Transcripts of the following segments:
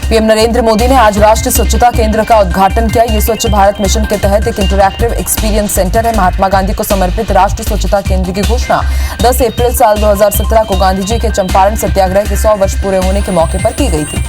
PM Narendra Modi ने आज राष्ट्रीय स्वच्छता केंद्र का उद्घाटन किया। ये स्वच्छ भारत मिशन के तहत एक इंटरैक्टिव एक्सपीरियंस सेंटर है। महात्मा गांधी को समर्पित राष्ट्रीय स्वच्छता केंद्र की घोषणा 10 अप्रैल साल 2017 को गांधी जी के चंपारण सत्याग्रह के 100 वर्ष पूरे होने के मौके पर की गई थी।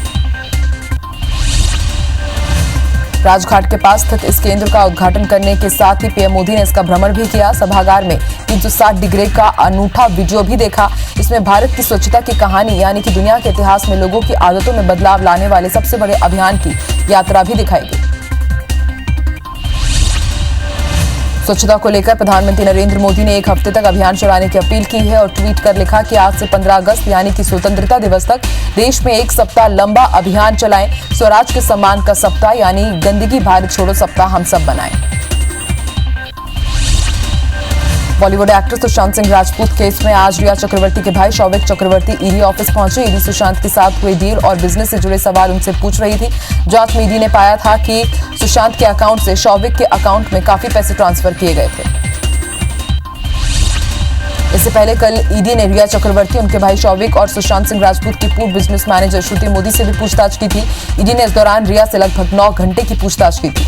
राजघाट के पास स्थित इस केंद्र का उद्घाटन करने के साथ ही पीएम मोदी ने इसका भ्रमण भी किया। सभागार में 360 डिग्री का अनूठा वीडियो भी देखा। इसमें भारत की स्वच्छता की कहानी यानी कि दुनिया के इतिहास में लोगों की आदतों में बदलाव लाने वाले सबसे बड़े अभियान की यात्रा भी दिखाई गई। स्वच्छता को लेकर प्रधानमंत्री नरेंद्र मोदी ने 1 हफ्ते तक अभियान चलाने की अपील की है और ट्वीट कर लिखा कि आज से 15 अगस्त यानी कि स्वतंत्रता दिवस तक देश में 1 सप्ताह लंबा अभियान चलाएं। स्वराज के सम्मान का सप्ताह यानी गंदगी भारत छोड़ो सप्ताह हम सब बनाएं। बॉलीवुड एक्टर सुशांत सिंह राजपूत केस में आज रिया चक्रवर्ती के भाई शौविक चक्रवर्ती ईडी ऑफिस पहुंचे। ईडी सुशांत के साथ हुए डील और बिजनेस से जुड़े सवाल उनसे पूछ रही थी। जांच में ईडी ने पाया था कि सुशांत के अकाउंट से शौविक के अकाउंट में काफी पैसे ट्रांसफर किए गए थे। इससे पहले कल ईडी ने रिया चक्रवर्ती, उनके भाई शौविक और सुशांत सिंह राजपूत की पूर्व बिजनेस मैनेजर श्रुति मोदी से भी पूछताछ की थी। ईडी ने इस दौरान रिया से लगभग 9 घंटे की पूछताछ की थी।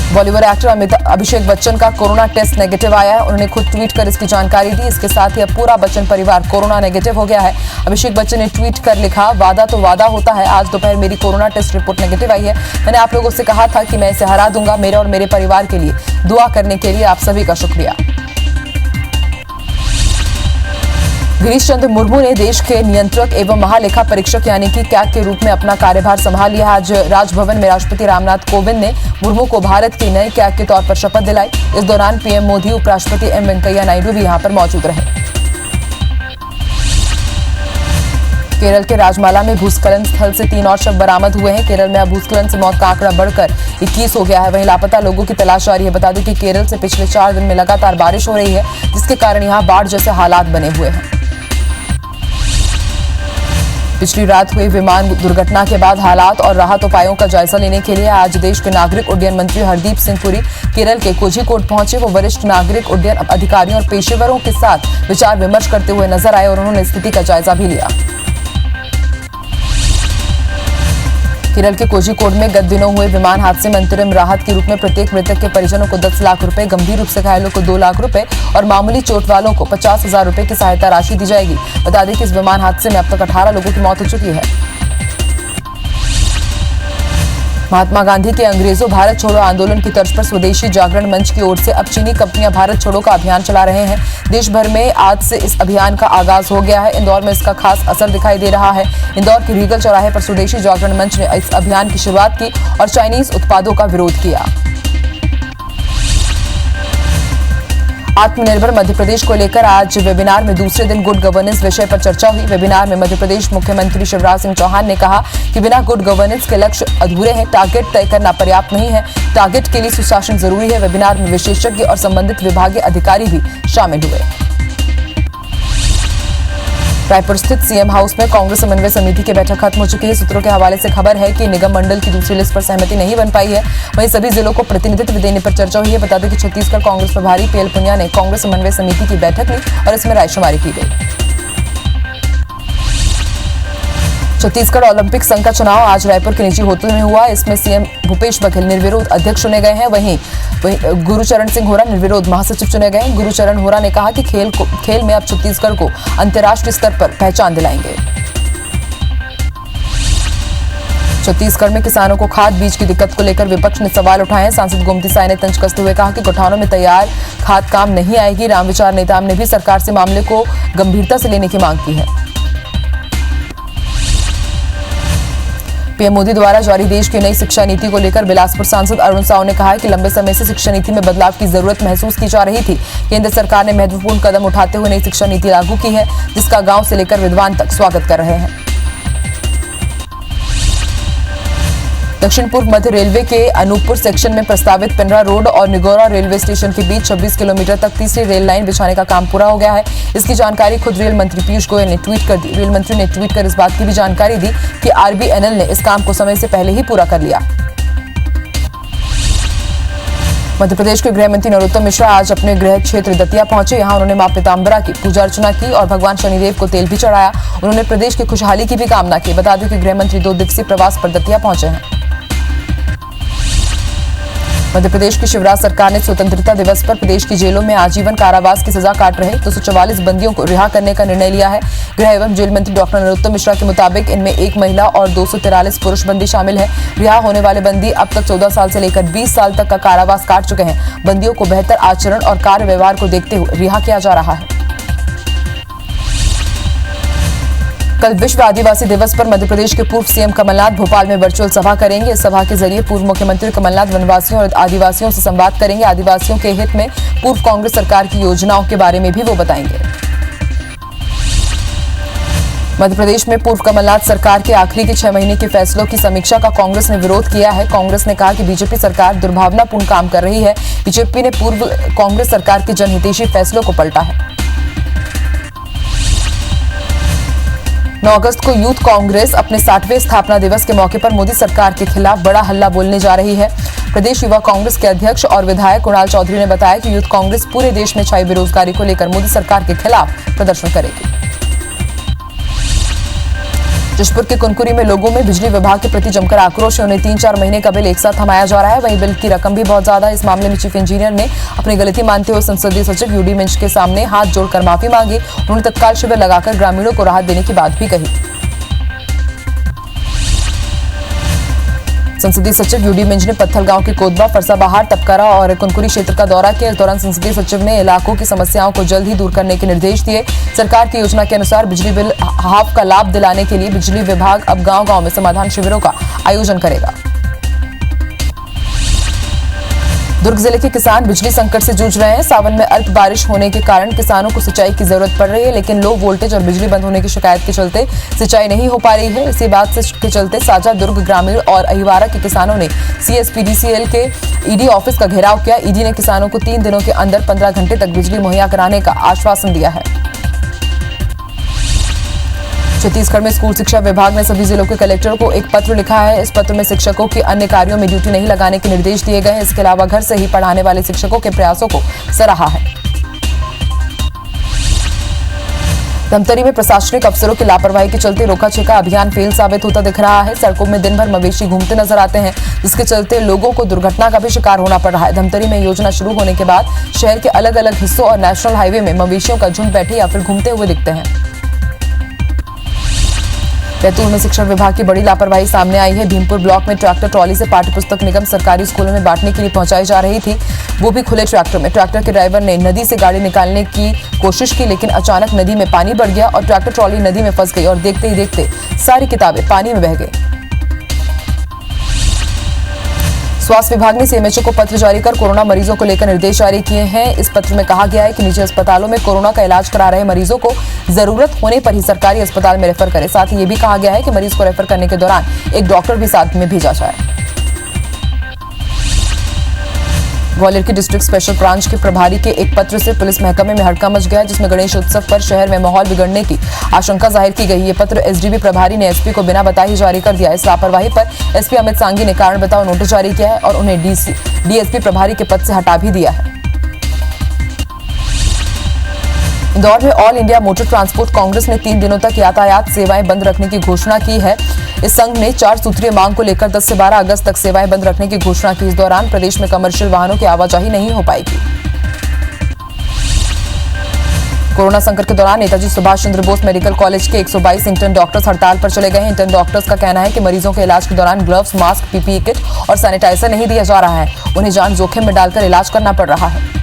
बॉलीवुड एक्टर अभिषेक बच्चन का कोरोना टेस्ट नेगेटिव आया है। उन्होंने खुद ट्वीट कर इसकी जानकारी दी। इसके साथ ही अब पूरा बच्चन परिवार कोरोना नेगेटिव हो गया है। अभिषेक बच्चन ने ट्वीट कर लिखा, वादा तो वादा होता है। आज दोपहर मेरी कोरोना टेस्ट रिपोर्ट नेगेटिव आई है। मैंने आप लोगों से कहा था कि मैं इसे हरा दूंगा। मेरे और मेरे परिवार के लिए दुआ करने के लिए आप सभी का शुक्रिया। गिरीश चंद्र मुर्मू ने देश के नियंत्रक एवं महालेखा परीक्षक यानी कि कैग के रूप में अपना कार्यभार संभाल लिया। आज राजभवन में राष्ट्रपति रामनाथ कोविंद ने मुर्मू को भारत के नए कैग के तौर पर शपथ दिलाई। इस दौरान पीएम मोदी, उपराष्ट्रपति एम वेंकैया नायडू भी यहां पर मौजूद रहे। केरल के राजमाला में भूस्खलन स्थल से 3 और शव बरामद हुए हैं। केरल में अब भूस्खलन से मौत का आंकड़ा बढ़कर 21 हो गया है। वहीं लापता लोगों की तलाश जारी है। बता दें कि केरल से पिछले 4 दिन में लगातार बारिश हो रही है, जिसके कारण यहां बाढ़ जैसे हालात बने हुए हैं। पिछली रात हुई विमान दुर्घटना के बाद हालात और राहत उपायों का जायजा लेने के लिए आज देश के नागरिक उड्डयन मंत्री हरदीप सिंह पुरी केरल के कोझिकोड पहुंचे। वो वरिष्ठ नागरिक उड्डयन अधिकारियों और पेशेवरों के साथ विचार विमर्श करते हुए नजर आए और उन्होंने स्थिति का जायजा भी लिया। केरल के कोझिकोड में गत दिनों हुए विमान हादसे में अंतरिम राहत के रूप में प्रत्येक मृतक के परिजनों को 10 लाख रुपए, गंभीर रूप से घायलों को 2 लाख रुपए और मामूली चोट वालों को 50,000 रुपए की सहायता राशि दी जाएगी। बता दें कि इस विमान हादसे में अब तक 18 लोगों की मौत हो चुकी है। महात्मा गांधी के अंग्रेजों भारत छोड़ो आंदोलन की तर्ज पर स्वदेशी जागरण मंच की ओर से अब चीनी कंपनियां भारत छोड़ो का अभियान चला रहे हैं। देश भर में आज से इस अभियान का आगाज हो गया है। इंदौर में इसका खास असर दिखाई दे रहा है। इंदौर के रीगल चौराहे पर स्वदेशी जागरण मंच ने इस अभियान की शुरुआत की और चाइनीज उत्पादों का विरोध किया। आत्मनिर्भर मध्य प्रदेश को लेकर आज वेबिनार में दूसरे दिन गुड गवर्नेंस विषय पर चर्चा हुई। वेबिनार में मध्य प्रदेश मुख्यमंत्री शिवराज सिंह चौहान ने कहा कि बिना गुड गवर्नेंस के लक्ष्य अधूरे हैं। टारगेट तय करना पर्याप्त नहीं है। टारगेट के लिए सुशासन जरूरी है। वेबिनार में विशेषज्ञ और संबंधित विभागीय अधिकारी भी शामिल हुए। रायपुर स्थित सीएम हाउस में कांग्रेस समन्वय समिति की बैठक खत्म हो चुकी है। सूत्रों के हवाले से खबर है कि निगम मंडल की दूसरी लिस्ट पर सहमति नहीं बन पाई है। वहीं सभी जिलों को प्रतिनिधित्व देने पर चर्चा हुई है। बता दें कि छत्तीसगढ़ कांग्रेस प्रभारी पीएल पुनिया ने कांग्रेस समन्वय समिति की बैठक ली और इसमें रायशुमारी की गई। छत्तीसगढ़ ओलंपिक संघ का चुनाव आज रायपुर के निजी होटल में हुआ। इसमें सीएम भूपेश बघेल निर्विरोध अध्यक्ष चुने गए हैं। वहीं गुरुचरण सिंह होरा निर्विरोध महासचिव चुने गए। गुरुचरण होरा ने कहा कि खेल में अब छत्तीसगढ़ को अंतर्राष्ट्रीय स्तर पर पहचान दिलाएंगे। छत्तीसगढ़ में किसानों को खाद बीज की दिक्कत को लेकर विपक्ष ने सवाल उठाए। सांसद गोमती साय ने तंज कसते हुए कहा कि गौठानों में तैयार खाद काम नहीं आएगी। रामविचार नेताम ने भी सरकार से मामले को गंभीरता से लेने की मांग की है। पीएम मोदी द्वारा जारी देश की नई शिक्षा नीति को लेकर बिलासपुर सांसद अरुण साव ने कहा है कि लंबे समय से शिक्षा नीति में बदलाव की जरूरत महसूस की जा रही थी। केंद्र सरकार ने महत्वपूर्ण कदम उठाते हुए नई शिक्षा नीति लागू की है, जिसका गांव से लेकर विद्वान तक स्वागत कर रहे हैं। दक्षिण पूर्व मध्य रेलवे के अनूपपुर सेक्शन में प्रस्तावित पिंडरा रोड और निगौरा रेलवे स्टेशन के बीच 26 किलोमीटर तक तीसरी रेल लाइन बिछाने का काम पूरा हो गया है। इसकी जानकारी खुद रेल मंत्री पीयूष गोयल ने ट्वीट कर दी। रेल मंत्री ने ट्वीट कर इस बात की भी जानकारी दी कि RBNL ने इस काम को समय से पहले ही पूरा कर लिया। मध्य प्रदेश के गृह मंत्री नरोत्तम मिश्रा आज अपने गृह क्षेत्र दतिया पहुंचे। यहां उन्होंने मां पीताम्बरा की पूजा अर्चना की और भगवान शनिदेव को तेल भी चढ़ाया। उन्होंने प्रदेश की खुशहाली की भी कामना की। बता दें कि गृह मंत्री 2 दिवसीय प्रवास पर दतिया पहुंचे हैं। मध्य प्रदेश की शिवराज सरकार ने स्वतंत्रता दिवस पर प्रदेश की जेलों में आजीवन कारावास की सजा काट रहे 244 बंदियों को रिहा करने का निर्णय लिया है। गृह एवं जेल मंत्री डॉक्टर नरोत्तम मिश्रा के मुताबिक इनमें 1 महिला और 243 पुरुष बंदी शामिल है। रिहा होने वाले बंदी अब तक 14 साल से लेकर 20 साल तक का कारावास काट चुके हैं। बंदियों को बेहतर आचरण और कार्य व्यवहार को देखते हुए रिहा किया जा रहा है। कल विश्व आदिवासी दिवस पर मध्य प्रदेश के पूर्व सीएम कमलनाथ भोपाल में वर्चुअल सभा करेंगे। इस सभा के जरिए पूर्व मुख्यमंत्री कमलनाथ वनवासियों और आदिवासियों से संवाद करेंगे। आदिवासियों के हित में पूर्व कांग्रेस सरकार की योजनाओं के बारे में भी वो बताएंगे। मध्य प्रदेश में पूर्व कमलनाथ सरकार के आखिरी के 6 महीने के फैसलों की समीक्षा का कांग्रेस ने विरोध किया है। कांग्रेस ने कहा कि बीजेपी सरकार दुर्भावनापूर्ण काम कर रही है। बीजेपी ने पूर्व कांग्रेस सरकार के जनहितैषी फैसलों को पलटा है। 9 अगस्त को यूथ कांग्रेस अपने 60वें स्थापना दिवस के मौके पर मोदी सरकार के खिलाफ बड़ा हल्ला बोलने जा रही है। प्रदेश युवा कांग्रेस के अध्यक्ष और विधायक कुणाल चौधरी ने बताया कि यूथ कांग्रेस पूरे देश में छाई बेरोजगारी को लेकर मोदी सरकार के खिलाफ प्रदर्शन करेगी। जशपुर के कुनकुरी में लोगों में बिजली विभाग के प्रति जमकर आक्रोश है। उन्हें 3-4 महीने का बिल एक साथ थमाया जा रहा है। वहीं बिल की रकम भी बहुत ज्यादा है। इस मामले में चीफ इंजीनियर ने अपनी गलती मानते हुए संसदीय सचिव यूडी मिंज के सामने हाथ जोड़कर माफी मांगी। उन्होंने तत्काल शिविर लगाकर ग्रामीणों को राहत देने की बात भी कही। संसदीय सचिव यूडी मिंज ने पत्थलगांव के कोदबा, फरसाबहार, तपकरा और कुनकुरी क्षेत्र का दौरा किया। इस दौरान संसदीय सचिव ने इलाकों की समस्याओं को जल्द ही दूर करने के निर्देश दिए। सरकार की योजना के अनुसार बिजली बिल हाफ का लाभ दिलाने के लिए बिजली विभाग अब गांव-गांव में समाधान शिविरों का आयोजन करेगा। दुर्ग जिले के किसान बिजली संकट से जूझ रहे हैं। सावन में अल्प बारिश होने के कारण किसानों को सिंचाई की जरूरत पड़ रही है, लेकिन लो वोल्टेज और बिजली बंद होने की शिकायत के चलते सिंचाई नहीं हो पा रही है। इसी बात के चलते साजा, दुर्ग ग्रामीण और अहिवारा के किसानों ने CSPDCL के ईडी ऑफिस का घेराव किया। ईडी ने किसानों को 3 दिनों के अंदर 15 घंटे तक बिजली मुहैया कराने का आश्वासन दिया है। छत्तीसगढ़ में स्कूल शिक्षा विभाग ने सभी जिलों के कलेक्टरों को एक पत्र लिखा है। इस पत्र में शिक्षकों की अन्य कार्यों में ड्यूटी नहीं लगाने के निर्देश दिए गए हैं। इसके अलावा घर से ही पढ़ाने वाले शिक्षकों के प्रयासों को सराहा है। धमतरी में प्रशासनिक अफसरों की लापरवाही के चलते रोका छेका अभियान फेल साबित होता दिख रहा है। सड़कों में दिन भर मवेशी घूमते नजर आते हैं, जिसके चलते लोगों को दुर्घटना का भी शिकार होना पड़ रहा है। धमतरी में योजना शुरू होने के बाद शहर के अलग अलग हिस्सों और नेशनल हाईवे में मवेशियों का झुंड बैठे या फिर घूमते हुए दिखते हैं। बैतूल में शिक्षा विभाग की बड़ी लापरवाही सामने आई है। भीमपुर ब्लॉक में ट्रैक्टर ट्रॉली से पाठ्यपुस्तक निगम सरकारी स्कूलों में बांटने के लिए पहुंचाई जा रही थी, वो भी खुले ट्रैक्टर में। ट्रैक्टर के ड्राइवर ने नदी से गाड़ी निकालने की कोशिश की, लेकिन अचानक नदी में पानी बढ़ गया और ट्रैक्टर ट्रॉली नदी में फंस गई और देखते ही देखते सारी किताबें पानी में बह गई। स्वास्थ्य विभाग ने सीएमएचओ को पत्र जारी कर कोरोना मरीजों को लेकर निर्देश जारी किए हैं। इस पत्र में कहा गया है कि निजी अस्पतालों में कोरोना का इलाज करा रहे मरीजों को जरूरत होने पर ही सरकारी अस्पताल में रेफर करें। साथ ही ये भी कहा गया है कि मरीज को रेफर करने के दौरान एक डॉक्टर भी साथ में भेजा जाए। ग्वालियर के डिस्ट्रिक्ट स्पेशल ब्रांच के प्रभारी के एक पत्र से पुलिस महकमे में हड़कंप मच गया, जिसमें गणेश उत्सव पर शहर में माहौल बिगड़ने की आशंका जाहिर की गई। ये पत्र एसडीबी प्रभारी ने एसपी को बिना बताए ही जारी कर दिया। इस लापरवाही पर एसपी अमित सांघी ने कारण बताओ नोटिस जारी किया है और उन्हें डीएसपी प्रभारी के पद से हटा भी दिया है। इंदौर में all India motor transport Congress ने 3 दिनों तक यातायात सेवाएं बंद रखने की घोषणा की है। इस संघ ने 4 सूत्रीय मांग को लेकर 10 से 12 अगस्त तक सेवाएं बंद रखने की घोषणा की। इस दौरान प्रदेश में कमर्शियल वाहनों की आवाजाही नहीं हो पाएगी। कोरोना संकट के दौरान नेताजी सुभाष चंद्र बोस मेडिकल कॉलेज के 122 इंटर्न डॉक्टर्स हड़ताल पर चले गए हैं। इंटर्न डॉक्टर्स का कहना है कि मरीजों के इलाज के दौरान ग्लव्स, मास्क, पीपीई किट और सैनिटाइजर नहीं दिया जा रहा है। उन्हें जान जोखिम में डालकर इलाज करना पड़ रहा है।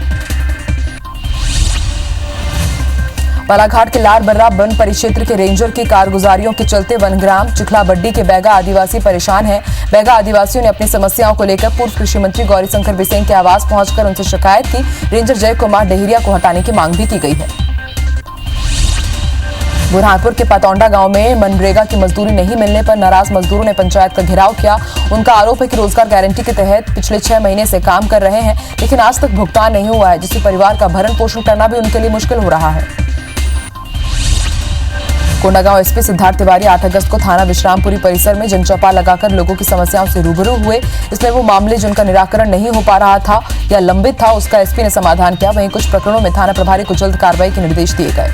बालाघाट के लाड़बर्रा वन परिक्षेत्र के रेंजर की कारगुजारियों के चलते वनग्राम चिखलाबड्डी के बैगा आदिवासी परेशान हैं। बैगा आदिवासियों ने अपनी समस्याओं को लेकर पूर्व कृषि मंत्री गौरीशंकर बिसेन के आवास पहुंचकर उनसे शिकायत की। रेंजर जय कुमार डेहरिया को हटाने की मांग भी की गई है। बुरहानपुर के पातौंडा गांव में मनरेगा की मजदूरी नहीं मिलने पर नाराज मजदूरों ने पंचायत का घेराव किया। उनका आरोप है कि रोजगार गारंटी के तहत पिछले 6 महीने से काम कर रहे हैं, लेकिन आज तक भुगतान नहीं हुआ है, जिससे परिवार का भरण पोषण करना भी उनके लिए मुश्किल हो रहा है। कोंडागांव एसपी सिद्धार्थ तिवारी 8 अगस्त को थाना विश्रामपुरी परिसर में जनचौपाल लगाकर लोगों की समस्याओं से रूबरू हुए। इसमें वो मामले जिनका निराकरण नहीं हो पा रहा था या लंबित था, उसका एसपी ने समाधान किया। वहीं कुछ प्रकरणों में थाना प्रभारी को जल्द कार्रवाई के निर्देश दिए गए।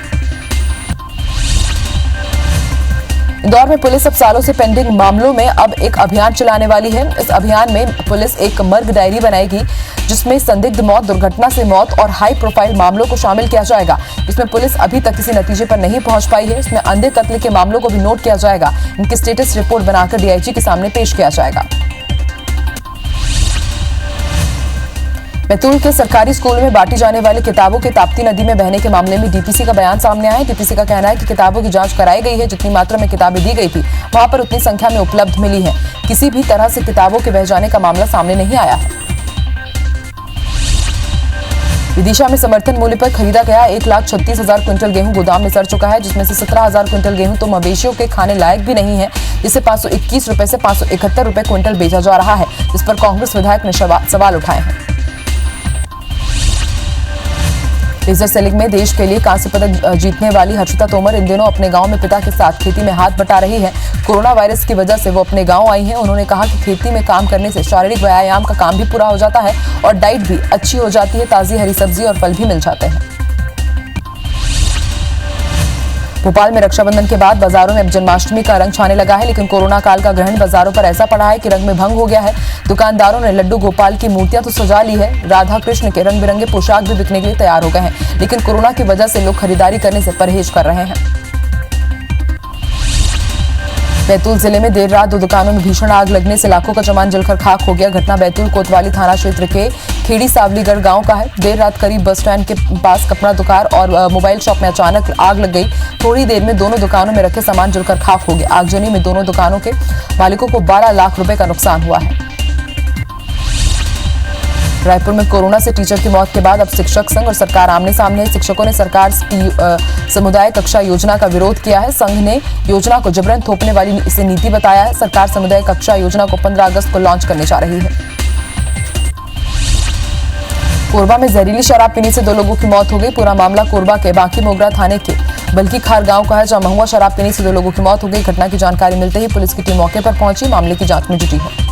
इंदौर में पुलिस अब सालों से पेंडिंग मामलों में अब एक अभियान चलाने वाली है। इस अभियान में पुलिस एक मर्ग डायरी बनाएगी जिसमें संदिग्ध मौत, दुर्घटना से मौत और हाई प्रोफाइल मामलों को शामिल किया जाएगा। इसमें पुलिस अभी तक किसी नतीजे पर नहीं पहुंच पाई है। इसमें अंधे कत्ल के मामलों को भी नोट किया जाएगा। इनकी स्टेटस रिपोर्ट बनाकर डीआईजी के सामने पेश किया जाएगा। बैतूल के सरकारी स्कूल में बांटी जाने वाली किताबों के ताप्ती नदी में बहने के मामले में डीपीसी का बयान सामने आया है। डीपीसी का कहना है कि किताबों की जांच कराई गई है। जितनी मात्रा में किताबें दी गई थी वहां पर उतनी संख्या में उपलब्ध मिली है। किसी भी तरह से किताबों के बह जाने का मामला सामने नहीं आया है। विदिशा में समर्थन मूल्य पर खरीदा गया 1,36,000 क्विंटल गेहूं गोदाम में सड़ चुका है, जिसमें से 17,000 क्विंटल गेहूं तो मवेशियों के खाने लायक भी नहीं है, जिसे 521 रुपए से 571 रुपए क्विंटल बेचा जा रहा है, जिस पर कांग्रेस विधायक ने सवाल उठाए हैं। लेजर सेलिंग में देश के लिए कांस्य पदक जीतने वाली हर्षिता तोमर इन दिनों अपने गांव में पिता के साथ खेती में हाथ बटा रही है। कोरोना वायरस की वजह से वो अपने गांव आई हैं। उन्होंने कहा कि खेती में काम करने से शारीरिक व्यायाम का काम भी पूरा हो जाता है और डाइट भी अच्छी हो जाती है। ताजी हरी सब्जी और फल भी मिल जाते हैं। भोपाल में रक्षाबंधन के बाद बाजारों में अब जन्माष्टमी का रंग छाने लगा है, लेकिन कोरोना काल का ग्रहण बाजारों पर ऐसा पड़ा है कि रंग में भंग हो गया है। दुकानदारों ने लड्डू गोपाल की मूर्तियां तो सजा ली है, राधा कृष्ण के रंग बिरंगे पोशाक भी बिकने के लिए तैयार हो गए हैं, लेकिन कोरोना की वजह से लोग खरीदारी करने से परहेज कर रहे हैं। बैतूल जिले में देर रात 2 दुकानों में भीषण आग लगने से लाखों का सामान जलकर खाक हो गया। घटना बैतूल कोतवाली थाना क्षेत्र के खेड़ी सावलीगढ़ गांव का है। देर रात करीब बस स्टैंड के पास कपड़ा दुकान और मोबाइल शॉप में अचानक आग लग गई। थोड़ी देर में दोनों दुकानों में रखे सामान जलकर खाक हो गया। आगजनी में दोनों दुकानों के मालिकों को 12 लाख रुपए का नुकसान हुआ है। रायपुर में कोरोना से टीचर की मौत के बाद अब शिक्षक संघ और सरकार आमने सामने है। शिक्षकों ने सरकार की समुदाय कक्षा योजना का विरोध किया है। संघ ने योजना को जबरन थोपने वाली इसे नीति बताया है। सरकार समुदाय कक्षा योजना को 15 अगस्त को लॉन्च करने जा रही है। कोरबा में जहरीली शराब पीने से 2 लोगों की मौत हो गई। पूरा मामला कोरबा के बांकी मोगरा थाने के बल्की खार गांव का है, जहां महुआ शराब पीने से 2 लोगों की मौत हो गई। घटना की जानकारी मिलते ही पुलिस की टीम मौके पर पहुंची, मामले की जांच में जुटी है।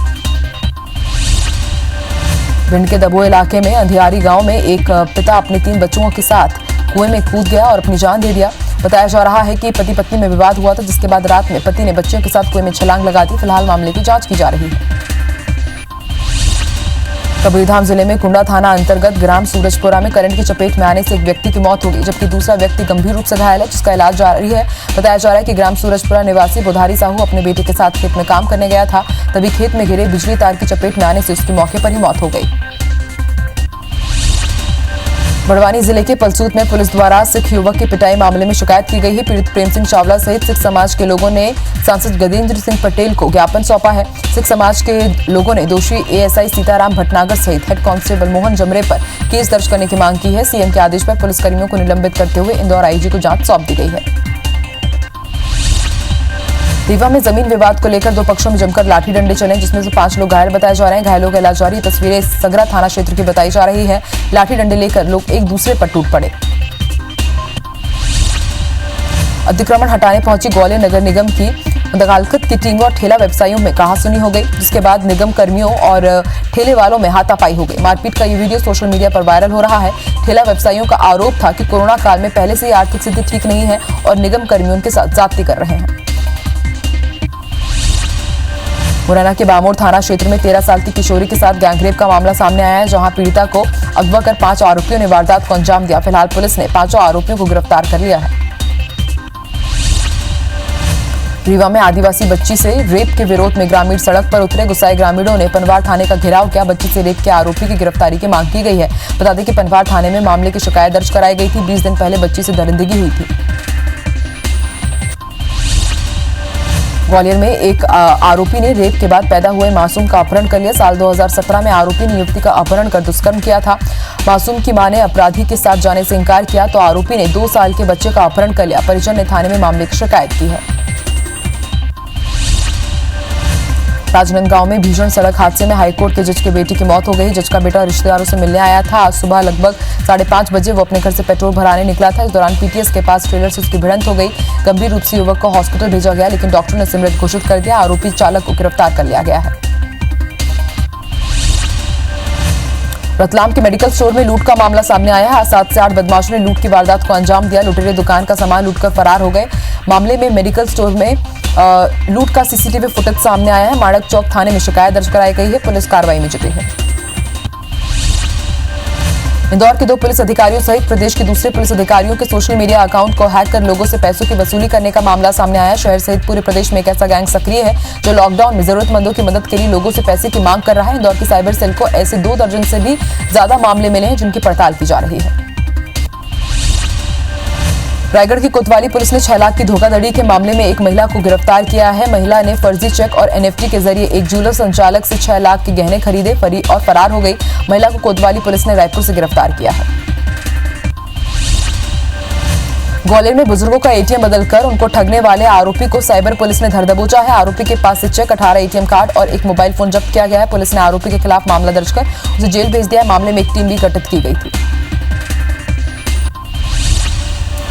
भिंड के दबोई इलाके में अंधियारी गांव में एक पिता अपने 3 बच्चों के साथ कुएं में कूद गया और अपनी जान दे दिया। बताया जा रहा है कि पति पत्नी में विवाद हुआ था, जिसके बाद रात में पति ने बच्चों के साथ कुएं में छलांग लगा दी। फिलहाल मामले की जांच की जा रही है। कबीरधाम जिले में कुंडा थाना अंतर्गत ग्राम सूरजपुरा में करंट की चपेट में आने से एक व्यक्ति की मौत हो गई, जबकि दूसरा व्यक्ति गंभीर रूप से घायल है, जिसका इलाज जारी है। बताया जा रहा है कि ग्राम सूरजपुरा निवासी बुधारी साहू अपने बेटे के साथ खेत में काम करने गया था, तभी खेत में गिरे बिजली तार की चपेट में आने से उसकी मौके पर ही मौत हो गई। बड़वानी जिले के पलसूत में पुलिस द्वारा सिख युवक की पिटाई मामले में शिकायत की गई है। पीड़ित प्रेम सिंह चावला सहित सिख समाज के लोगों ने सांसद गजेंद्र सिंह पटेल को ज्ञापन सौंपा है। सिख समाज के लोगों ने दोषी एएसआई सीताराम भटनागर सहित हेड कांस्टेबल मोहन जमरे पर केस दर्ज करने की मांग की है। सीएम के आदेश पर पुलिसकर्मियों को निलंबित करते हुए इंदौर आईजी को जांच सौंप दी गई है। रीवा में जमीन विवाद को लेकर 2 पक्षों में जमकर लाठी डंडे चले, जिसमें से 5 लोग घायल बताए जा रहे हैं। घायलों का इलाज जारी। तस्वीरें सगरा थाना क्षेत्र की बताई जा रही है। लाठी डंडे लेकर लोग एक दूसरे पर टूट पड़े। अतिक्रमण हटाने पहुंची ग्वालियर नगर निगम की दगालकत की टीम और ठेला व्यवसायियों में कहासुनी हो गई, जिसके बाद निगम कर्मियों और ठेले वालों में हाथापाई हो गई। मारपीट का ये वीडियो सोशल मीडिया पर वायरल हो रहा है। ठेला व्यवसायियों का आरोप था कि कोरोना काल में पहले से ही आर्थिक स्थिति ठीक नहीं है और निगम कर्मियों उनके साथ जाति कर रहे हैं। मुरैना के बामोर थाना क्षेत्र में 13 साल की किशोरी के साथ गैंगरेप का मामला सामने आया है, जहां पीड़िता को अगवा कर 5 आरोपियों ने वारदात को अंजाम दिया। फिलहाल पुलिस ने 5 आरोपियों को गिरफ्तार कर लिया है। रीवा में आदिवासी बच्ची से रेप के विरोध में ग्रामीण सड़क पर उतरे। गुस्साए ग्रामीणों ने पनवार थाने का घेराव किया। बच्ची से रेप के आरोपी की गिरफ्तारी की मांग की गई है। बता दें कि पनवार थाने में मामले की शिकायत दर्ज कराई गई थी। 20 दिन पहले बच्ची से दरिंदगी हुई थी। ग्वालियर में एक आरोपी ने रेप के बाद पैदा हुए मासूम का अपहरण कर लिया। साल 2017 में आरोपी ने युवती का अपहरण कर दुष्कर्म किया था। मासूम की मां ने अपराधी के साथ जाने से इनकार किया तो आरोपी ने 2 साल के बच्चे का अपहरण कर लिया। परिजन ने थाने में मामले की शिकायत की है। राजनांदगांव में भीषण सड़क हादसे में हाईकोर्ट के जज के बेटे की मौत हो गई। जज का बेटा रिश्तेदारों से मिलने आया था। आज सुबह लगभग 5:30 बजे वो अपने घर से पेट्रोल भराने निकला था। इस दौरान पीटीएस के पास ट्रेलर से उसकी भिड़ंत हो गई। गंभीर रूप से युवक को हॉस्पिटल भेजा गया, लेकिन डॉक्टर ने उसे मृत घोषित कर दिया। आरोपी चालक को गिरफ्तार कर लिया गया है। रतलाम के मेडिकल स्टोर में लूट का मामला सामने आया है। 7 से 8 बदमाशों ने लूट की वारदात को अंजाम दिया। लुटेरे दुकान का सामान लूटकर फरार हो गए। मामले में मेडिकल स्टोर में लूट का सीसीटीवी फुटेज सामने आया है। माणक चौक थाने में शिकायत दर्ज कराई गई है। पुलिस कार्रवाई में जुटी है। इंदौर के 2 पुलिस अधिकारियों सहित प्रदेश के दूसरे पुलिस अधिकारियों के सोशल मीडिया अकाउंट को हैक कर लोगों से पैसों की वसूली करने का मामला सामने आया। शहर सहित पूरे प्रदेश में एक ऐसा गैंग सक्रिय है जो लॉकडाउन में जरूरतमंदों की मदद के लिए लोगों से पैसे की मांग कर रहा है। इंदौर की साइबर सेल को ऐसे 2 दर्जन से भी ज्यादा मामले मिले हैं, जिनकी पड़ताल की जा रही है। रायगढ़ की कोतवाली पुलिस ने 6 लाख की धोखाधड़ी के मामले में एक महिला को गिरफ्तार किया है। महिला ने फर्जी चेक और एनएफटी के जरिए एक ज्वेलर संचालक से 6 लाख के गहने खरीदे और फरार हो गई। महिला को कोतवाली पुलिस ने रायपुर से गिरफ्तार किया है। ग्वालियर में बुजुर्गों का एटीएम बदलकर उनको ठगने वाले आरोपी को साइबर पुलिस ने धर दबोचा है। आरोपी के पास से चेक, 18 एटीएम कार्ड और एक मोबाइल फोन जब्त किया गया है। पुलिस ने आरोपी के खिलाफ मामला दर्ज कर उसे जेल भेज दिया है। मामले में एक टीम भी गठित की गई थी।